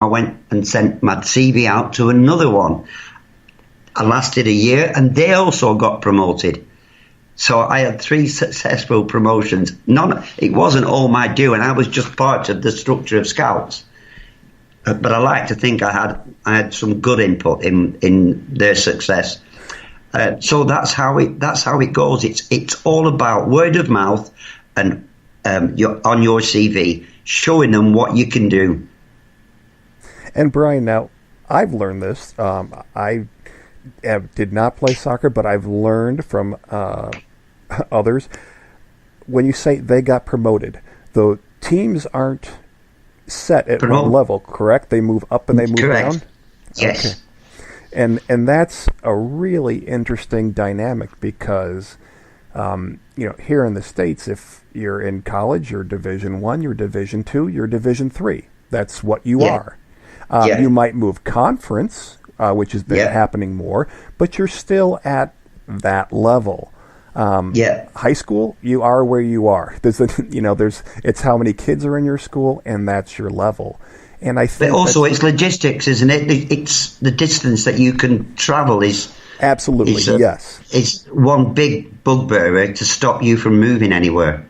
I went and sent my CV out to another one. I lasted a year, and they also got promoted. So I had 3 successful promotions. It wasn't all my doing. I was just part of the structure of Scouts. But I like to think I had some good input in their success. So that's how it goes. It's all about word of mouth and on your CV, showing them what you can do. And Brian, now I've learned this. I did not play soccer, but I've learned from others. When you say they got promoted, the teams aren't set at one level, correct? They move up and they move down? Yes. Okay. And that's a really interesting dynamic because, here in the States, if you're in college, you're Division I, you're Division II, you're Division III. That's what you are. You might move conference, which has been happening more, but you're still at that level. High school, you are where you are. It's how many kids are in your school, and that's your level. And I think, but also it's logistics, isn't it? It's the distance that you can travel is absolutely yes. It's one big bugbear to stop you from moving anywhere.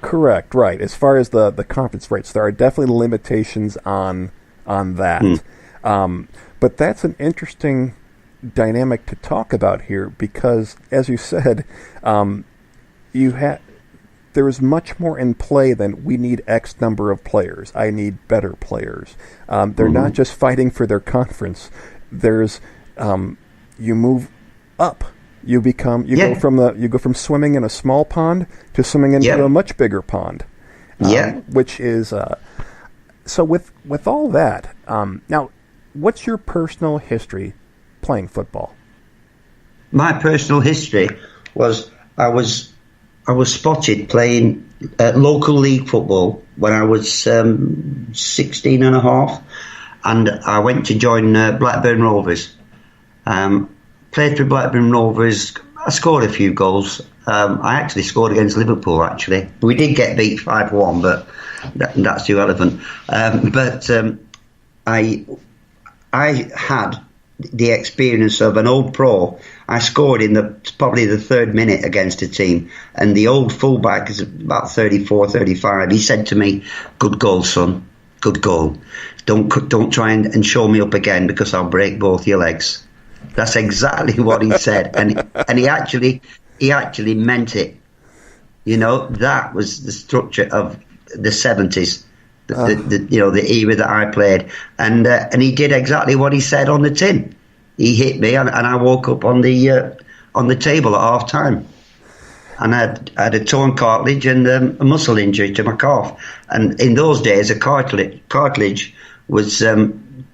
Correct, right. As far as the conference rates, there are definitely limitations on that. But that's an interesting dynamic to talk about here because, as you said, there is much more in play than we need X number of players. I need better players. They're not just fighting for their conference. There's you move up. You go from swimming in a small pond to swimming into a much bigger pond. Which is so with all that. Now, what's your personal history playing football? My personal history was I was spotted playing local league football when I was 16 and a half, and I went to join Blackburn Rovers. Played for Blackburn Rovers. I scored a few goals. I actually scored against Liverpool, actually. We did get beat 5-1, but that's irrelevant. I had the experience of an old pro. I scored in probably the 3rd minute against a team, and the old fullback is about 34, 35. He said to me, "Good goal, son. Good goal. Don't try and show me up again because I'll break both your legs." That's exactly what he said, and he actually meant it. That was the structure of the 70s. The era that I played, and he did exactly what he said on the tin. He hit me, and I woke up on the table at half time, and I had a torn cartilage and a muscle injury to my calf. And in those days, a cartilage was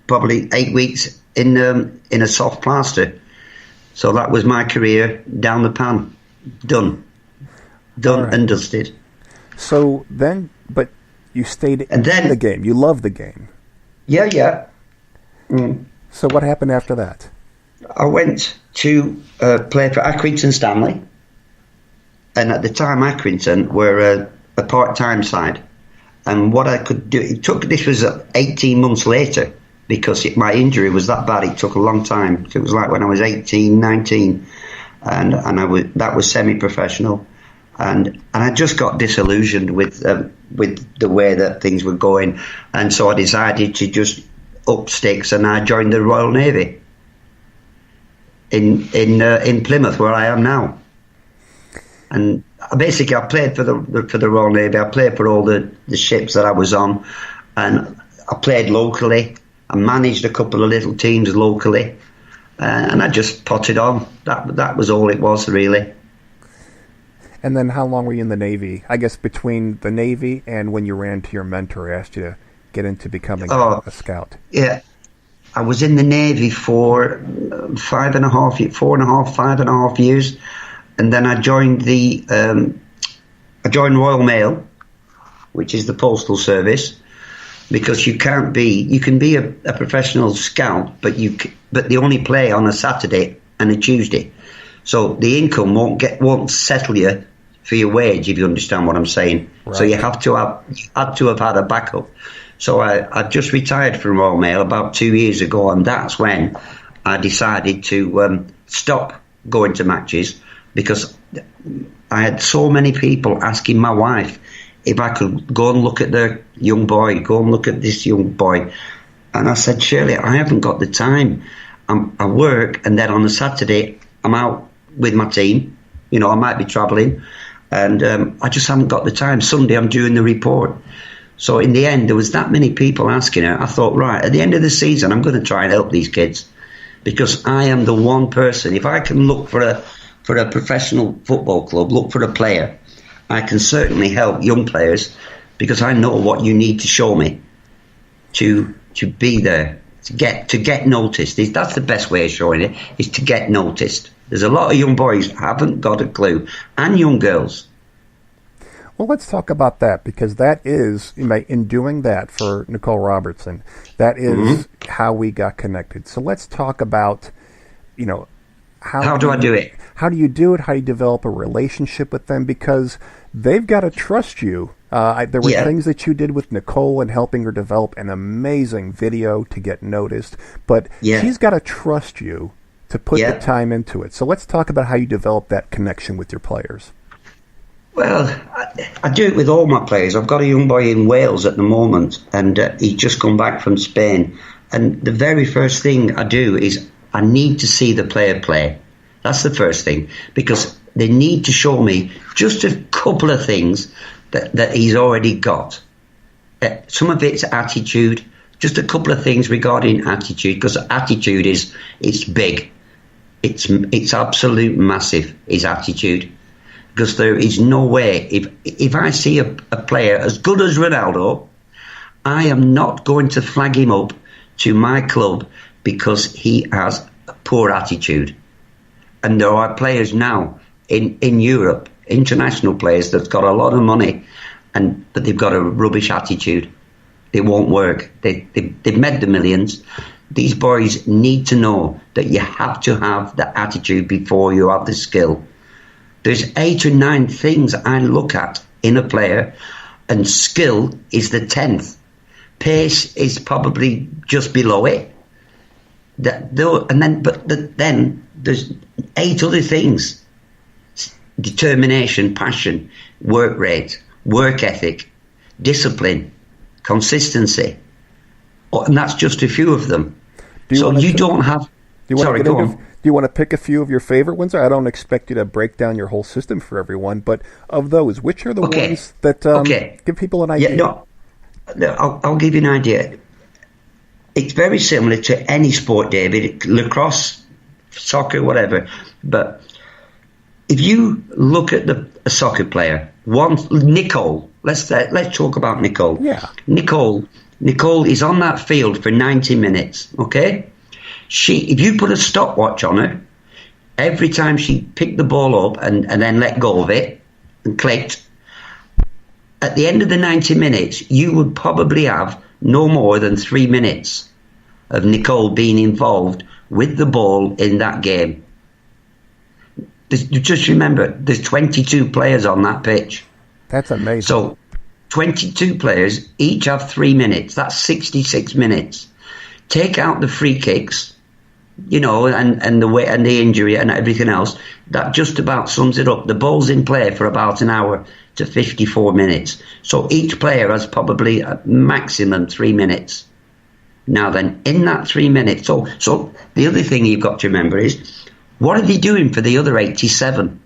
probably 8 weeks in a soft plaster. So that was my career down the pan, done right. And dusted. So then, but you stayed in the game. You loved the game. Yeah. So what happened after that? I went to play for Accrington Stanley. And at the time, Accrington were a part-time side. And what I could do, this was 18 months later, because my injury was that bad. It took a long time. It was like when I was 18, 19. And that was semi-professional. And I just got disillusioned with the way that things were going, and so I decided to just up sticks, and I joined the Royal Navy in Plymouth, where I am now. And basically, I played for the Royal Navy. I played for all the ships that I was on, and I played locally. I managed a couple of little teams locally, and I just potted on. That was all it was, really. And then how long were you in the Navy? I guess between the Navy and when you ran to your mentor, asked you to get into becoming a scout. Yeah. I was in the Navy for 5.5 years. And then I joined Royal Mail, which is the postal service, because you can be a professional scout, but they only play on a Saturday and a Tuesday. So the income won't settle you for your wage, if you understand what I'm saying. Right. So you had to have had a backup. So I just retired from Royal Mail about 2 years ago, and that's when I decided to stop going to matches, because I had so many people asking my wife if I could go and look at the young boy, go and look at this young boy. And I said, Shirley, I haven't got the time. I work, and then on a Saturday I'm out with my team. You know, I might be travelling, and I just haven't got the time. Sunday I'm doing the report. So in the end, there was that many people asking her. I thought, right, at the end of the season, I'm going to try and help these kids, because I am the one person. If I can look for a professional football club, look for a player, I can certainly help young players, because I know what you need to show me to be there, to get noticed. That's the best way of showing it, is to get noticed. There's a lot of young boys haven't got a clue, and young girls. Well, let's talk about that, because that is, in doing that for Nicole Robertson, that is how we got connected. So let's talk about, how do I do it? How do you do it? How do you develop a relationship with them? Because they've got to trust you. There were things that you did with Nicole and helping her develop an amazing video to get noticed, but she's got to trust you to put the time into it. So let's talk about how you develop that connection with your players. Well, I do it with all my players. I've got a young boy in Wales at the moment, and he's just come back from Spain. And the very first thing I do is I need to see the player play. That's the first thing, because they need to show me just a couple of things that he's already got. Some of it's attitude, just a couple of things regarding attitude, because attitude it's big. It's absolute massive, his attitude. Because there is no way, if I see a player as good as Ronaldo, I am not going to flag him up to my club because he has a poor attitude. And there are players now in Europe, international players, that's got a lot of money, but they've got a rubbish attitude. They won't work. They've made the millions. These boys need to know that you have to have the attitude before you have the skill. There's 8 or 9 things I look at in a player, and skill is the 10th. Pace is probably just below it. Then there's 8 other things: determination, passion, work rate, work ethic, discipline, consistency, and that's just a few of them. Do you want to pick a few of your favorite ones? I don't expect you to break down your whole system for everyone, but of those, which are the ones that give people an idea? I'll give you an idea. It's very similar to any sport, David, lacrosse, soccer, whatever. But if you look at a soccer player, Nicole, let's talk about Nicole. Yeah. Nicole is on that field for 90 minutes, okay? If you put a stopwatch on her, every time she picked the ball up and then let go of it and clicked, at the end of the 90 minutes, you would probably have no more than 3 minutes of Nicole being involved with the ball in that game. Just remember, there's 22 players on that pitch. That's amazing. So 22 players, each have 3 minutes. That's 66 minutes. Take out the free kicks, and the weight and the injury and everything else. That just about sums it up. The ball's in play for about an hour to 54 minutes. So each player has probably a maximum 3 minutes. Now then, in that 3 minutes, so the other thing you've got to remember is, what are they doing for the other 87?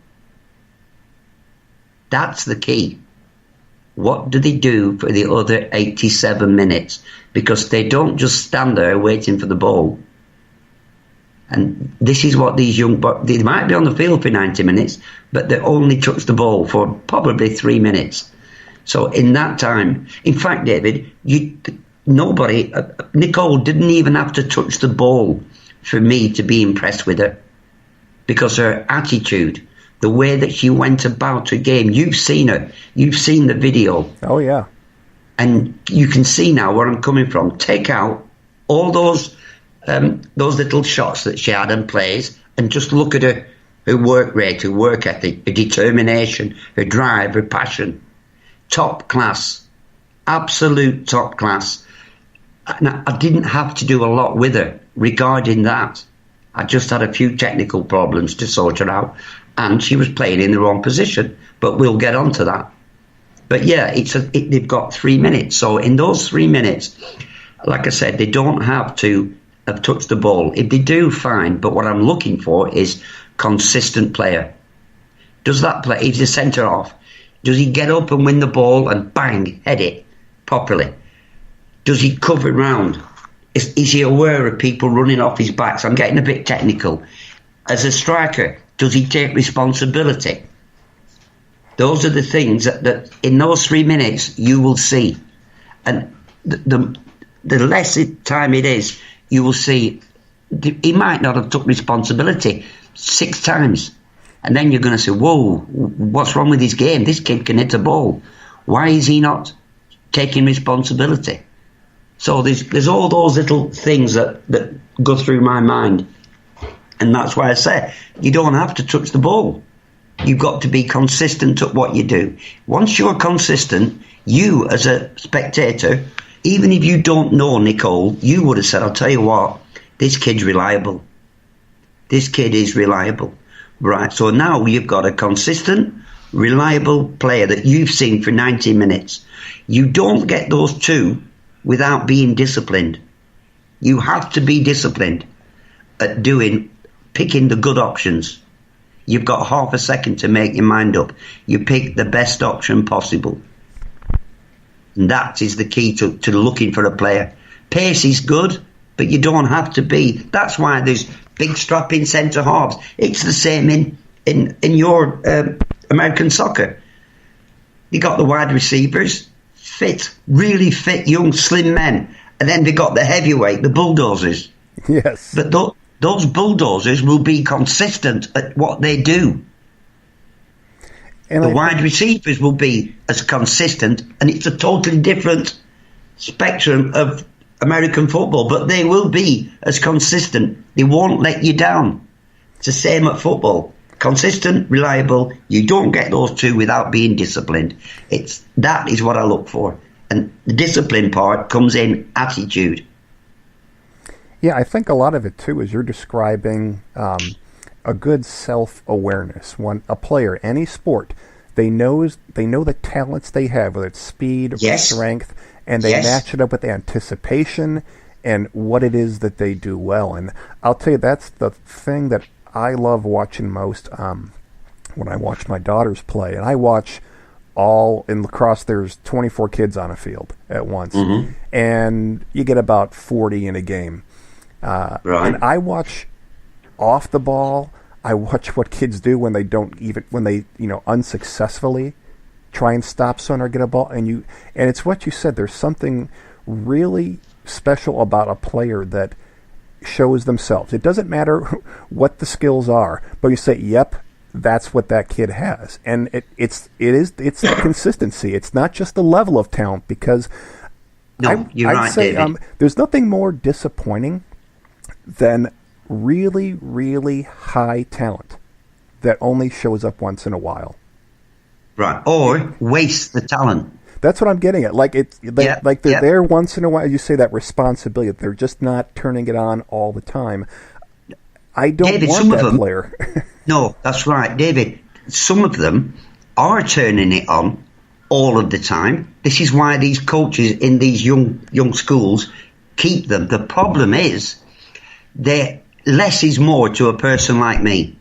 That's the key. What do they do for the other 87 minutes? Because they don't just stand there waiting for the ball. And this is what these young boys, they might be on the field for 90 minutes, but they only touch the ball for probably 3 minutes. So in that time, in fact, David, Nicole didn't even have to touch the ball for me to be impressed with her, because her attitude, the way that she went about her game, you've seen her, you've seen the video. Oh, yeah. And you can see now where I'm coming from. Take out all those little shots that she had and plays, and just look at her work rate, her work ethic, her determination, her drive, her passion. Top class. absolute top class. And I didn't have to do a lot with her regarding that. I just had a few technical problems to sort her out, and she was playing in the wrong position. But we'll get on to that. But yeah, they've got 3 minutes. So in those 3 minutes, like I said, they don't have to have touched the ball. If they do, fine. But what I'm looking for is consistent player. Does that play? If he's a centre half, does he get up and win the ball and bang, head it properly? Does he cover it round? Is he aware of people running off his back? So I'm getting a bit technical. As a striker, does he take responsibility? Those are the things that in those 3 minutes you will see. And the less time it is, you will see he might not have took responsibility 6 times. And then you're going to say, whoa, what's wrong with his game? This kid can hit a ball. Why is he not taking responsibility? So there's all those little things that go through my mind. And that's why I say, you don't have to touch the ball. You've got to be consistent at what you do. Once you're consistent, you as a spectator, even if you don't know Nicole, you would have said, I'll tell you what, this kid's reliable. This kid is reliable. Right, so now you've got a consistent, reliable player that you've seen for 90 minutes. You don't get those two without being disciplined. You have to be disciplined at picking the good options. You've got half a second to make your mind up. You pick the best option possible. And that is the key to looking for a player. Pace is good, but you don't have to be. That's why there's big strapping centre halves. It's the same in your American soccer. You got the wide receivers, fit, really fit, young, slim men. And then they got the heavyweight, the bulldozers. Yes. But those bulldozers will be consistent at what they do. And the wide receivers will be as consistent, and it's a totally different spectrum of American football, but they will be as consistent. They won't let you down. It's the same at football. Consistent, reliable. You don't get those two without being disciplined. That is what I look for. And the discipline part comes in attitude. Yeah, I think a lot of it, too, is you're describing a good self-awareness. When a player, any sport, they know the talents they have, whether it's speed or strength, and they match it up with anticipation and what it is that they do well. And I'll tell you, that's the thing that I love watching most when I watch my daughters play. And I watch in lacrosse, there's 24 kids on a field at once. Mm-hmm. And you get about 40 in a game. Right. And I watch off the ball. I watch what kids do when they unsuccessfully try and stop someone or get a ball, and it's what you said. There's something really special about a player that shows themselves. It doesn't matter what the skills are, but you say, "Yep, that's what that kid has," and it's the consistency. It's not just the level of talent, because I'd say there's nothing more disappointing than really, really high talent that only shows up once in a while. Right, or waste the talent. That's what I'm getting at. They're there once in a while. You say that responsibility. They're just not turning it on all the time. I don't want that player. No, that's right, David. Some of them are turning it on all of the time. This is why these coaches in these young schools keep them. The problem is less is more to a person like me.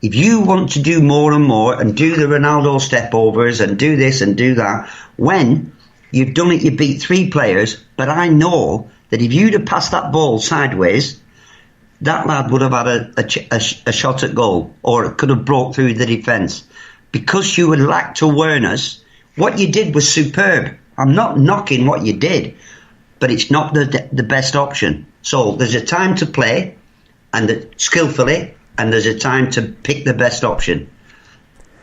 If you want to do more and more and do the Ronaldo step overs and do this and do that, when you've done it, you beat 3 players, but I know that if you'd have passed that ball sideways, that lad would have had a shot at goal, or it could have broke through the defence. Because you had lacked awareness, what you did was superb. I'm not knocking what you did, but it's not the best option. So there's a time to play and skillfully, and there's a time to pick the best option.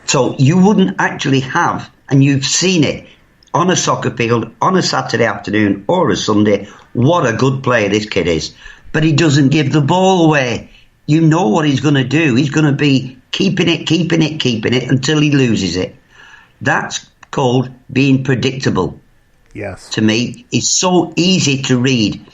So you wouldn't actually have, and you've seen it on a soccer field on a Saturday afternoon or a Sunday, what a good player this kid is. But he doesn't give the ball away. You know what he's going to do. He's going to be keeping it until he loses it. That's called being predictable. Yes. To me, it's so easy to read.